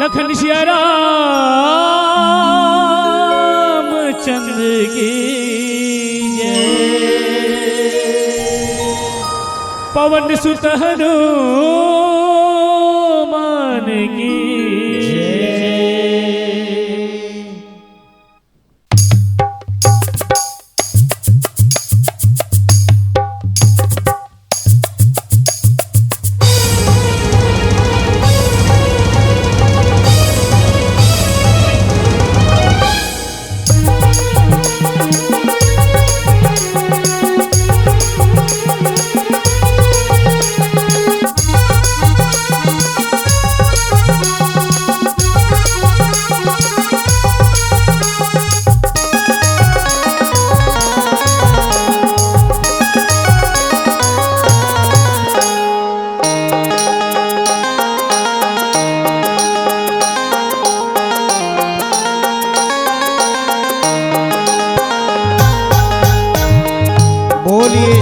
अखंड सिया रामचंद्र की जय। पवन सुत हनुमान की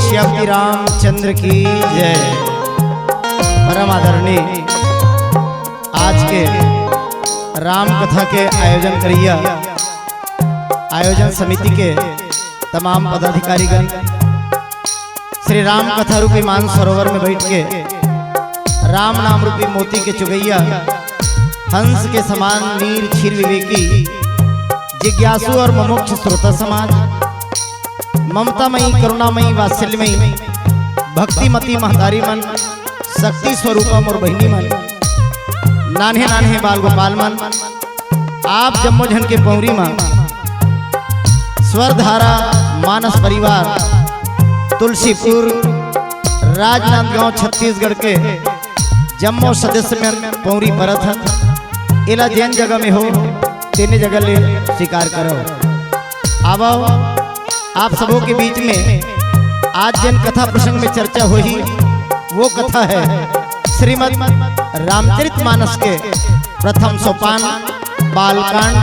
श्री रामचंद्र की जय। परम आदरणीय आज के राम कथा के आयोजन करिया आयोजन समिति के तमाम पदाधिकारीगण श्री राम कथा रूपी मान सरोवर में बैठ के राम नाम रूपी मोती के चुगैया हंस के समान नीर क्षीर विवेकी जिज्ञासु और मुमुक्ष श्रोता समाज ममतामयी करुणामयी वात्सल्यमयी भक्तिमती महतारी मन शक्ति स्वरूपम और बहिनी मन नान्हे नान्हे बाल गोपाल मन आप जम्मोजन के पौरी मां स्वरधारा मानस परिवार तुलसीपुर राजनांदगांव छत्तीसगढ़ के जम्मो सदस्य में पौरी परत है इला जैन जगह में हो तेने जगह ले स्वीकार करो। आवो आप सबों के बीच में आज जिन कथा प्रसंग में चर्चा हुई वो कथा है श्रीमद् रामचरितमानस के प्रथम सोपान बालकांड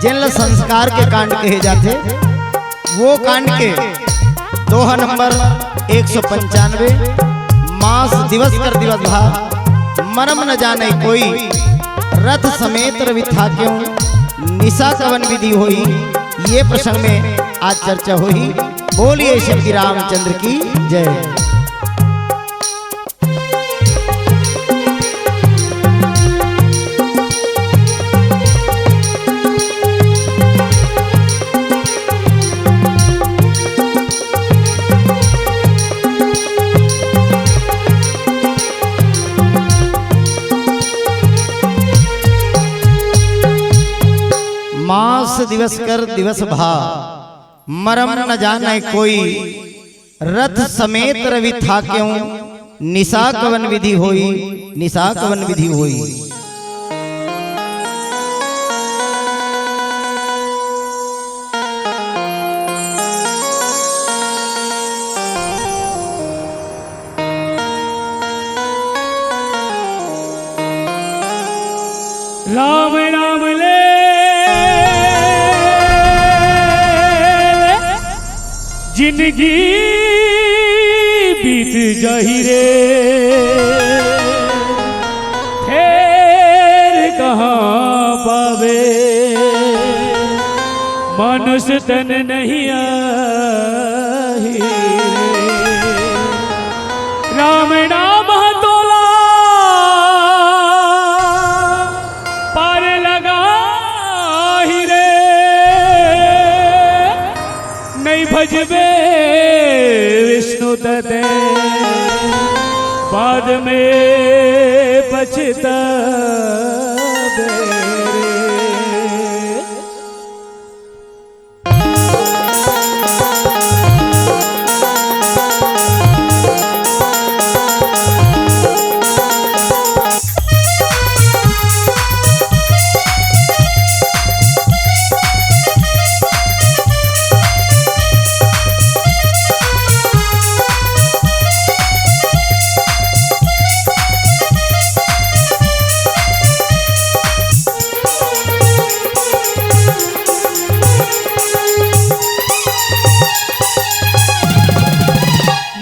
जिन संस्कार के कांड कहे जाते वो कांड के दोहा नंबर 195 मास दिवस कर दिवस भाव मरम न जाने कोई रथ समेत रवि था क्यों निशा कवन विधि हुई ये प्रसंग में आज चर्चा हुई। बोलिए श्री रामचंद्र की जय। मास दिवस कर दिवस भा मरम न जाने कोई रथ समेत रवि था क्यों निशा कवन विधि होई निशा कवन विधि होई। राम राम ले जिंदगी बीत जाही रे फिर कहाँ पावे मनुष्य तन नहीं आही रे। राम नाम तोला पार लगा ही रे नहीं भजबे विष्णु तते बाद में पछतावे।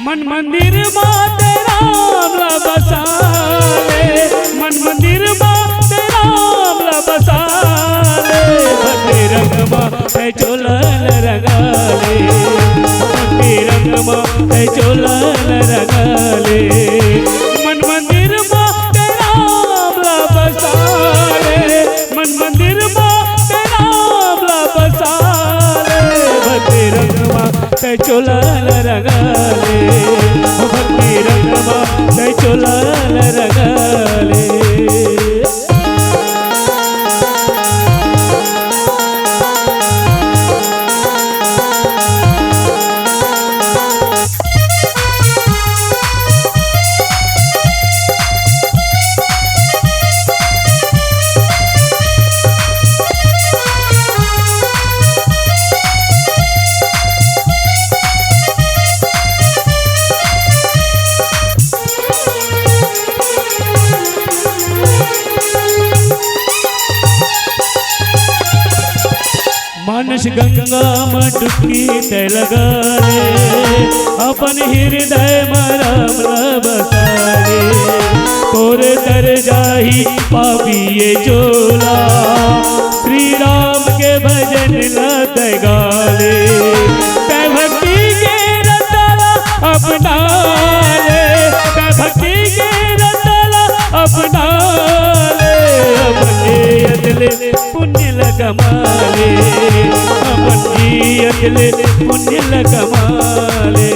मन मंदिर माते राम बसावे मन मंदिर माते राम भक्ति रंगमा है चोलन रंगाले भक्ति रंगमा है चोलन रंगाले मन मंदिर मा तेरा अमला बसाले मन मंदिर मा तेरा अमला बसाले भक्ति रंगमा है चोलन रंगाले भक्ति रंगमा है चोलन रंगाले मानस गंगा में डुबकी ते लगा रे अपन हृदय में राम बसारे तोरे तर जाही पापी ये चोला श्री राम के भजन लत गाले ते भक्ति के रतला अपना ले ते भक्ति के रतला अपना ले अपने अदले पुण्य लगमाले अपनी अगले पुण्य लगमाले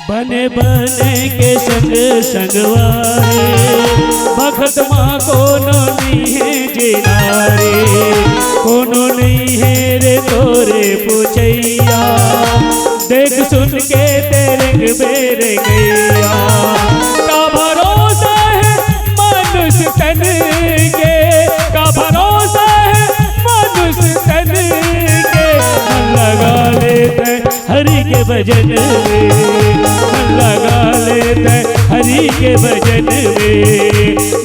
बने बने के संग संगवारे भगत माँ कोनो नहीं है जिनारे कोनो नहीं है रे तोरे पूछैया देख सुन के तेरे बेरे गैया का भरोसा है मनुष्य तन के का भरोसा है मनुष्य तन के मन लगा लेते हरि के भजन में मन लगा लेते हरि के भजन में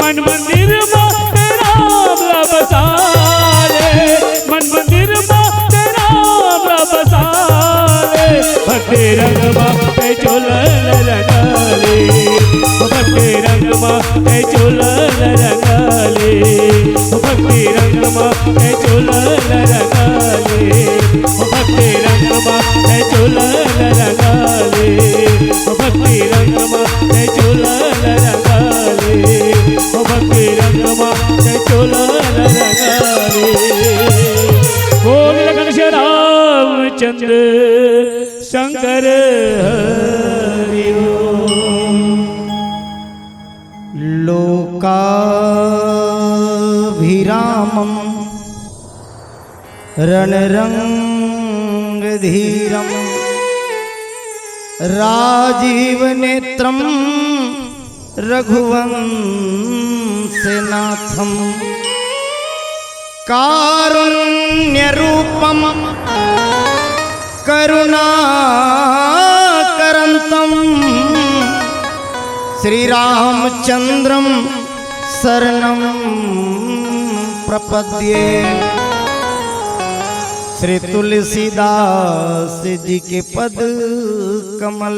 मन मंदिर में तेरा अमला बसाले मन मंदिर में तेरा अमला बसाले भक्ति रंगमा है चोलन रंगाले भक्ति रंगमा है चोलन रंगाले भक्ति रंगमा है चोलन रंगाले भक्ति रंगमा है चोलन रंगाले भक्ति रंगमा है चोलन रंगाले भक्ति रंगमा है चोलन रंगाले बोल लगन से रामचंद्र शंकर हरि लोकाभिरामम् रणरंगधीरं राजीवनेत्रं रघुवंशनाथं कारुण्यरूपं करुणाकरन्तं श्रीरामचन्द्रं शरणं प्रपद्ये। श्री तुलसीदास जी के पद कमल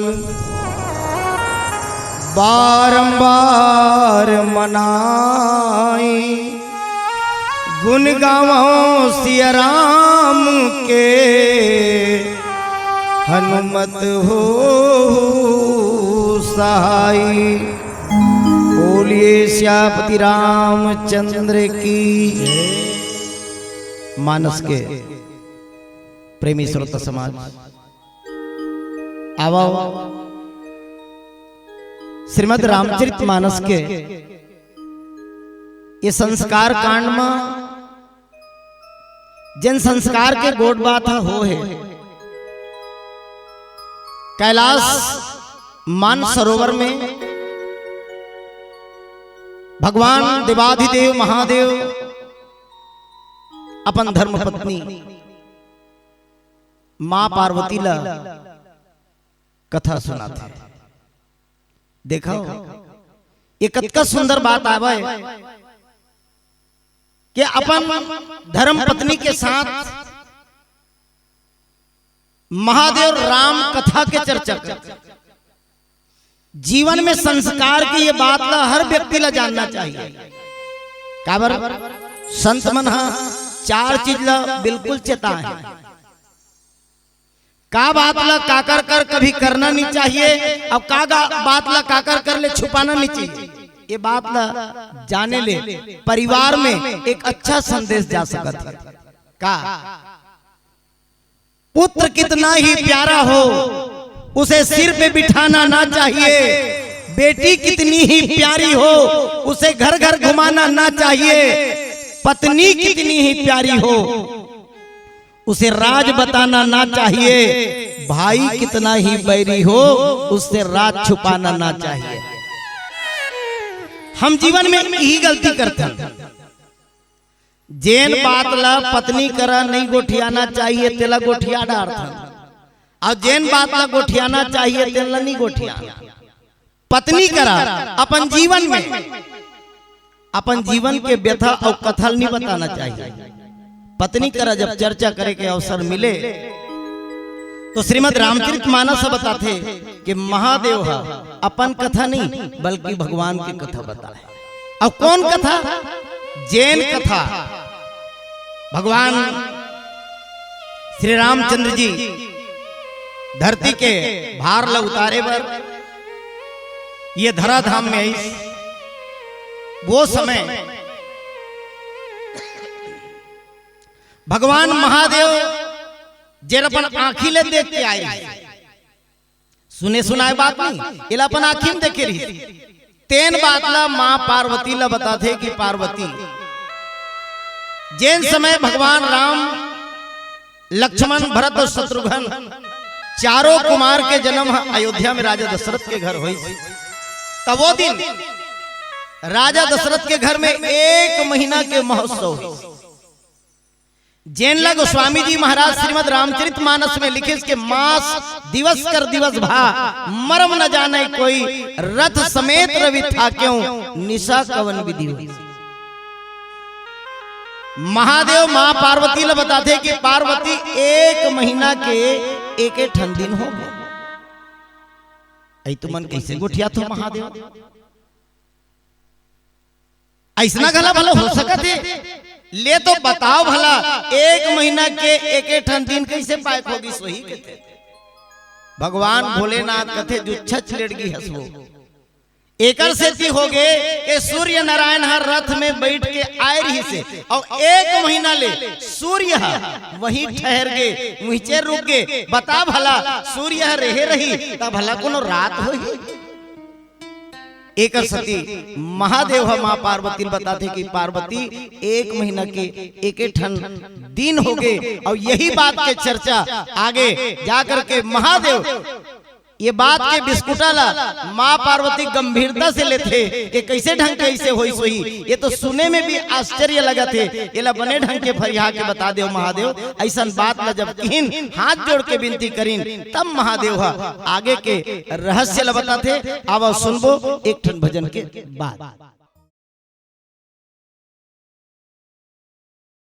बारंबार मनाई गुण गावों सिया राम के हनुमत हो सहाय। बोलिए श्यापति रामचंद्र की। मानस के प्रेमी श्रोता समाज आओ श्रीमद रामचरित मानस के ये संस्कार कांड में जन संस्कार के गोड बात हो है। कैलाश मान सरोवर में भगवान देवाधिदेव महादेव अपन धर्म पत्नी मां पार्वती ला कथा सुनाते। देखो ये कतका सुंदर बात आवे कि अपन धर्म पत्नी के साथ महादेव राम कथा के चर्चा कर। जीवन में संस्कार की ये बात ला हर व्यक्ति ला जानना चाहिए। काबर संत मन चार चीज ला बिल्कुल चेता है। का बात ला काकर कर कभी करना नहीं चाहिए, अब का बात ला काकर कर ले छुपाना नहीं चाहिए। ये बात ला जाने ले परिवार में एक अच्छा संदेश जा सकता है। का पुत्र कितना ही प्यारा हो उसे सिर पे बिठाना ना चाहिए, बेटी कितनी ही प्यारी हो उसे घर घर घुमाना ना चाहिए, पत्नी कितनी ही प्यारी हो उसे राज बताना ना चाहिए, भाई कितना ही बैरी हो उससे राज छुपाना ना चाहिए। हम जीवन में यही गलती करते हैं। जेन बात ला पत्नी करा नहीं गोठियाना चाहिए तेला गोठिया डारथन, और जेन बात ला गोठियाना चाहिए तेला नहीं गोठियाना। पत्नी करा अपन जीवन में अपन जीवन के व्यथा और कथल नहीं बताना चाहिए। पत्नी करा जब चर्चा करे के अवसर मिले तो श्रीमद् रामचरितमानस बताते कि महादेव हा अपन कथा नहीं बल्कि भगवान की कथा बताए। और कौन कथा? जैन कथा। भगवान श्री रामचंद्र जी धरती के भार ला उतारे बर ये धराधाम में आई। वो समय भगवान महादेव जेर अपन आँखी ले देख के आए। सुने सुनाए बात नहीं, इला अपन आँखी में देखे रही। तेन बात ला मां पार्वती ला बताते कि पार्वती जैन समय भगवान राम लक्ष्मण भरत और शत्रुघ्न चारों कुमार के जन्म अयोध्या में राजा दशरथ के घर हुई। तब वो दिन राजा दशरथ के घर में 1 महीना के महोत्सव। जैन गोस्वामी जी महाराज श्रीमद् रामचरितमानस में लिखे इसके मास दिवस कर दिवस भा मर्म न जाने कोई, रथ समेत रवि था क्यों निशा कवन विधि हुई। महादेव मां पार्वती ला बताते कि पार्वती 1 महीना के एक दिन हो गए। ऐ तुमन कैसे गोठिया तो महादेव ऐसा गला भला हो सकते ले तो बताओ भला 1 महीना के एक दिन कैसे पायक होगी। सोही कहते भगवान भोलेनाथ कथे जो छछ लड़गी हंसो एकर से हो गए कि सूर्य नारायण हर रथ में बैठ के आए रही से और 1 महीना ले सूर्य वहीं ठहर गए मुझे रुक गए। बता भला सूर्य रहे रही तब भला कोनो रात होगी। एक सती महादेव मां पार्वती बताते कि पार्वती 1 महीना के एक दिन हो गए। और यही बात के चर्चा आगे जाकर के महादेव ये बात के बिस्कुटा ला मां पार्वती गंभीरता से लेते कि कैसे ढंग कैसे होई सोई। ये तो सुने में भी आश्चर्य लगा थे। ये ला बने ढंग के फरिया के बता दो महादेव ऐसा बात ला जब किन हाथ जोड़ के विनती करीन तब महादेव आगे के रहस्य ला बताते। अब सुनबो एक ठन भजन के बाद।